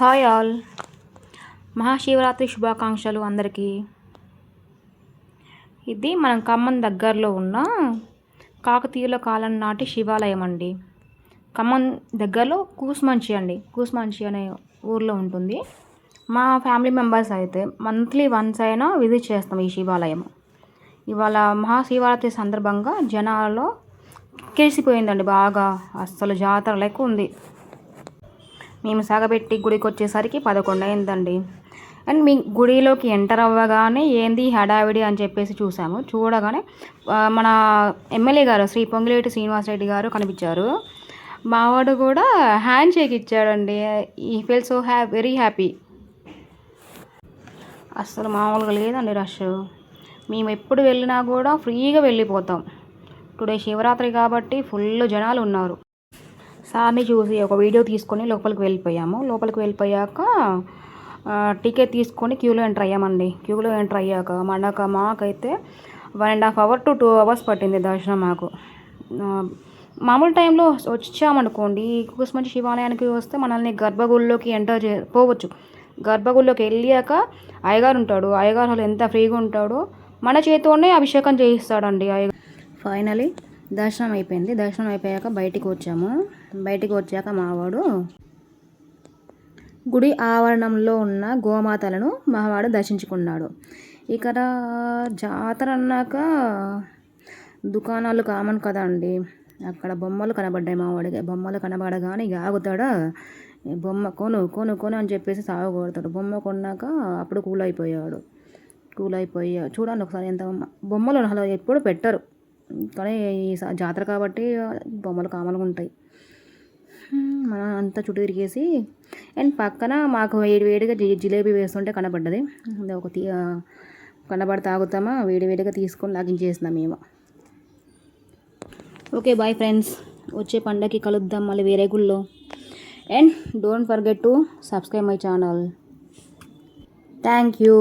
Hi all, Mahashivratri శుభాకాంక్షలు అందరికీ. ఇది మనం ఖమ్మం దగ్గరలో ఉన్న కాకతీయుల కాలం నాటి శివాలయం అండి. ఖమ్మం దగ్గరలో కూసుమంచి అనే ఊర్లో ఉంటుంది. మా ఫ్యామిలీ మెంబర్స్ అయితే మంత్లీ వన్స్ అయినా విజిట్ చేస్తాం ఈ శివాలయం. ఇవాళ మహాశివరాత్రి సందర్భంగా జనాల్లో కిరిసిపోయిందండి బాగా, అస్సలు జాతర లెక్క ఉంది. మేము సాగబెట్టి గుడికి వచ్చేసరికి 11 అయిందండి. అండ్ మీ గుడిలోకి ఎంటర్ అవ్వగానే ఏంది హడావిడి అని చెప్పేసి చూసాము. చూడగానే మన ఎమ్మెల్యే గారు శ్రీ పొంగిలేటి శ్రీనివాసరెడ్డి గారు కనిపించారు. మావాడు కూడా హ్యాండ్ షేక్ ఇచ్చాడండి. ఈ ఫీల్ సో వెరీ హ్యాపీ. అస్సలు మామూలుగా లేదండి రష్. మేము ఎప్పుడు వెళ్ళినా కూడా ఫ్రీగా వెళ్ళిపోతాం. టుడే శివరాత్రి కాబట్టి ఫుల్ జనాలు ఉన్నారు. సార్ని చూసి ఒక వీడియో తీసుకొని లోపలికి వెళ్ళిపోయాము. లోపలికి వెళ్ళిపోయాక టికెట్ తీసుకొని క్యూలో ఎంటర్ అయ్యామండి. క్యూలో ఎంటర్ అయ్యాక మాకైతే 1.5 hours to 2 hours పట్టింది దర్శనం మాకు. మామూలు టైంలో వచ్చామనుకోండి, కూసుమంచి శివాలయానికి వస్తే మనల్ని గర్భగుడిలోకి పోవచ్చు. గర్భగుడిలోకి వెళ్ళాక అయ్యగారు ఉంటాడు. అయ్యగారు ఎంత ఫ్రీగా ఉంటాడో మన చేతితోనే అభిషేకం చేయిస్తాడండి అయ్యగారు. ఫైనలీ దర్శనం అయిపోయింది. దర్శనం అయిపోయాక బయటికి వచ్చాము. బయటికి వచ్చాక మావాడు గుడి ఆవరణంలో ఉన్న గోమాతలను మావాడు దర్శించుకున్నాడు. ఇక్కడ జాతర అన్నాక దుకాణాలు కామన్ కదా అండి. అక్కడ బొమ్మలు కనబడ్డాయి మావాడికి. బొమ్మలు కనబడగానే ఇక ఆగుతాడా, బొమ్మ కొను కొను కొను అని చెప్పేసి సాగకూడతాడు. బొమ్మ కొన్నాక అప్పుడు కూల్ అయిపోయాడు. చూడండి ఒకసారి ఎంత బొమ్మలు అసలు ఎప్పుడు పెట్టరు, కానీ ఈ జాతర కాబట్టి బొమ్మలు కామన్గా ఉంటాయి. మనం అంతా చుట్టూ తిరిగేసి అండ్ పక్కన మాకు వేడివేడిగా జిలేబీ వేస్తుంటే కనబడ్డది. కనబడి తాగుతామా, వేడివేడిగా తీసుకొని లాగించేస్తున్నాం మేము. ఓకే బాయ్ ఫ్రెండ్స్, వచ్చే పండగకి కలుద్దాం మళ్ళీ వేరే గుళ్ళో. And don't forget to subscribe my channel. Thank you.